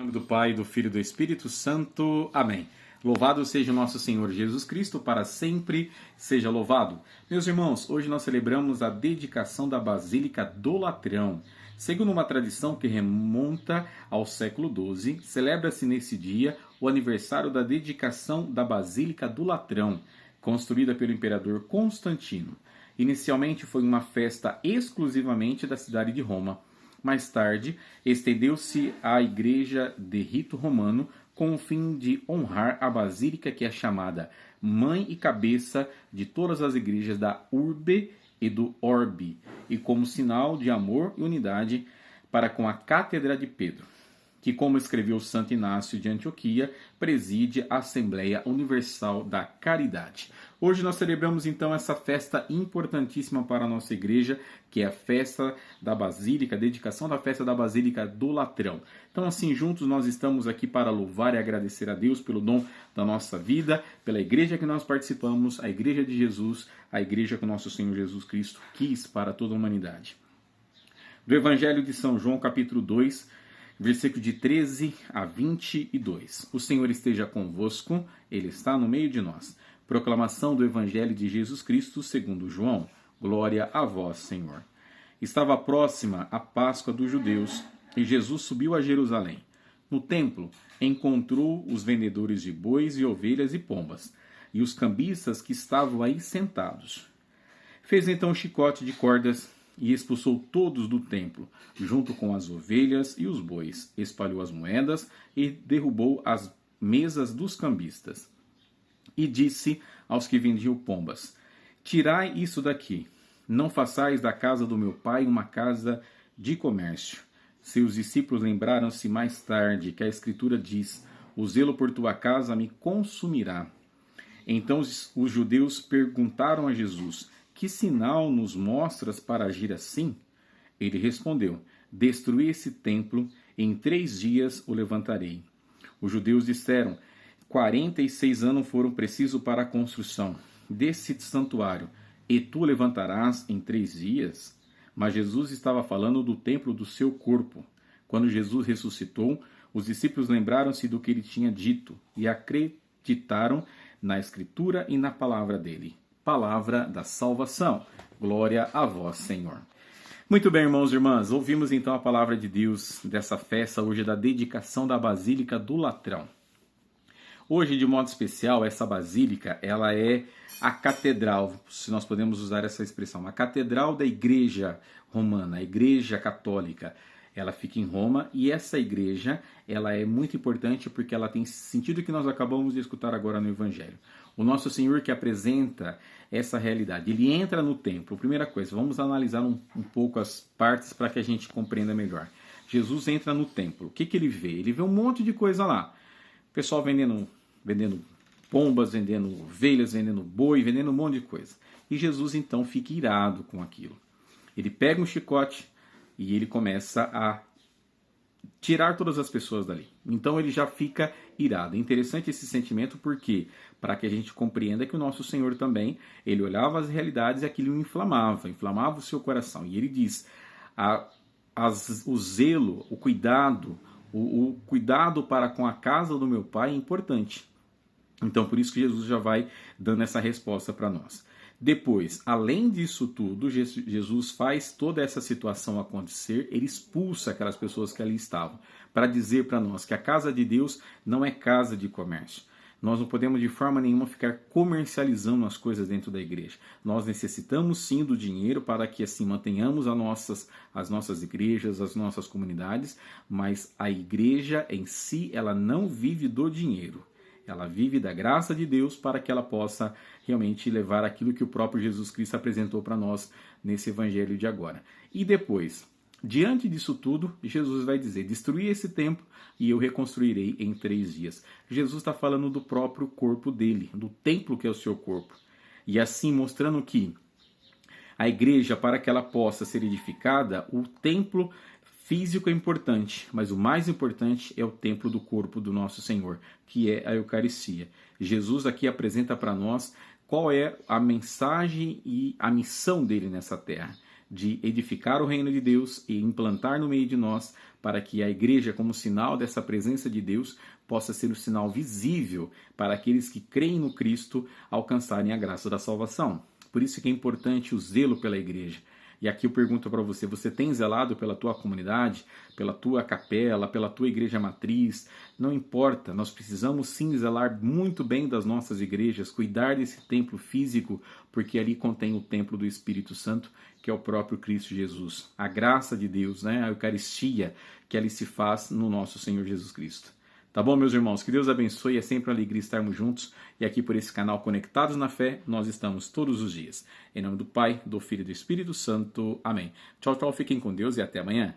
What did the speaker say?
Em nome do Pai, do Filho e do Espírito Santo. Amém. Louvado seja o nosso Senhor Jesus Cristo, para sempre seja louvado. Meus irmãos, hoje nós celebramos a dedicação da Basílica do Latrão. Segundo uma tradição que remonta ao século XII, celebra-se nesse dia o aniversário da dedicação da Basílica do Latrão, construída pelo imperador Constantino. Inicialmente foi uma festa exclusivamente da cidade de Roma. Mais tarde, estendeu-se à igreja de rito romano com o fim de honrar a basílica que é chamada mãe e cabeça de todas as igrejas da urbe e do orbe, e como sinal de amor e unidade para com a Cátedra de Pedro, que, como escreveu Santo Inácio de Antioquia, preside a Assembleia Universal da Caridade. Hoje nós celebramos então essa festa importantíssima para a nossa igreja, que é a festa da Basílica, a dedicação da festa da Basílica do Latrão. Então assim, juntos nós estamos aqui para louvar e agradecer a Deus pelo dom da nossa vida, pela igreja que nós participamos, a Igreja de Jesus, a igreja que o nosso Senhor Jesus Cristo quis para toda a humanidade. Do Evangelho de São João, capítulo 2, versículo de 13 a 22. O Senhor esteja convosco, Ele está no meio de nós. Proclamação do Evangelho de Jesus Cristo segundo João. Glória a vós, Senhor. Estava próxima a Páscoa dos judeus e Jesus subiu a Jerusalém. No templo, encontrou os vendedores de bois e ovelhas e pombas, e os cambistas que estavam aí sentados. Fez então um chicote de cordas e expulsou todos do templo, junto com as ovelhas e os bois. Espalhou as moedas e derrubou as mesas dos cambistas. E disse aos que vendiam pombas: tirai isso daqui, não façais da casa do meu pai uma casa de comércio. Seus discípulos lembraram-se mais tarde que a Escritura diz: o zelo por tua casa me consumirá. Então os judeus perguntaram a Jesus: que sinal nos mostras para agir assim? Ele respondeu: destruí esse templo, em 3 dias o levantarei. Os judeus disseram: 46 anos foram precisos para a construção desse santuário, e tu levantarás em 3 dias? Mas Jesus estava falando do templo do seu corpo. Quando Jesus ressuscitou, os discípulos lembraram-se do que ele tinha dito e acreditaram na Escritura e na palavra dele. Palavra da salvação. Glória a vós, Senhor. Muito bem, irmãos e irmãs, ouvimos então a palavra de Deus dessa festa hoje da dedicação da Basílica do Latrão. Hoje, de modo especial, essa basílica, ela é a catedral, se nós podemos usar essa expressão, a catedral da igreja romana, a igreja católica. Ela fica em Roma e essa igreja, ela é muito importante porque ela tem sentido que nós acabamos de escutar agora no Evangelho. O nosso Senhor que apresenta essa realidade, ele entra no templo. Primeira coisa, vamos analisar um pouco as partes para que a gente compreenda melhor. Jesus entra no templo, o que ele vê? Ele vê um monte de coisa lá. O pessoal vendendo pombas, vendendo ovelhas, vendendo boi, vendendo um monte de coisa. E Jesus então fica irado com aquilo. Ele pega um chicote e ele começa a tirar todas as pessoas dali. Então ele já fica irado. É interessante esse sentimento porque, para que a gente compreenda que o nosso Senhor também, ele olhava as realidades e aquilo inflamava o seu coração. E ele diz, o zelo, o cuidado para com a casa do meu pai é importante. Então por isso que Jesus já vai dando essa resposta para nós. Depois, além disso tudo, Jesus faz toda essa situação acontecer, ele expulsa aquelas pessoas que ali estavam, para dizer para nós que a casa de Deus não é casa de comércio. Nós não podemos de forma nenhuma ficar comercializando as coisas dentro da igreja. Nós necessitamos sim do dinheiro para que assim mantenhamos as nossas igrejas, as nossas comunidades, mas a igreja em si, ela não vive do dinheiro. Ela vive da graça de Deus para que ela possa realmente levar aquilo que o próprio Jesus Cristo apresentou para nós nesse evangelho de agora. E depois, diante disso tudo, Jesus vai dizer, destruí esse templo e eu reconstruirei em 3 dias. Jesus está falando do próprio corpo dele, do templo que é o seu corpo. E assim mostrando que a igreja, para que ela possa ser edificada, o templo físico é importante, mas o mais importante é o templo do corpo do nosso Senhor, que é a Eucaristia. Jesus aqui apresenta para nós qual é a mensagem e a missão dele nessa terra. de edificar o reino de Deus e implantar no meio de nós, para que a igreja, como sinal dessa presença de Deus, possa ser o sinal visível para aqueles que creem no Cristo alcançarem a graça da salvação. Por isso que é importante o zelo pela igreja. E aqui eu pergunto para você, você tem zelado pela tua comunidade, pela tua capela, pela tua igreja matriz? Não importa, nós precisamos sim zelar muito bem das nossas igrejas, cuidar desse templo físico, porque ali contém o templo do Espírito Santo, que é o próprio Cristo Jesus. A graça de Deus, né? A Eucaristia, que ali se faz no nosso Senhor Jesus Cristo. Tá bom, meus irmãos? Que Deus abençoe. É sempre uma alegria estarmos juntos. E aqui por esse canal Conectados na Fé, nós estamos todos os dias. Em nome do Pai, do Filho e do Espírito Santo. Amém. Tchau, tchau. Fiquem com Deus e até amanhã.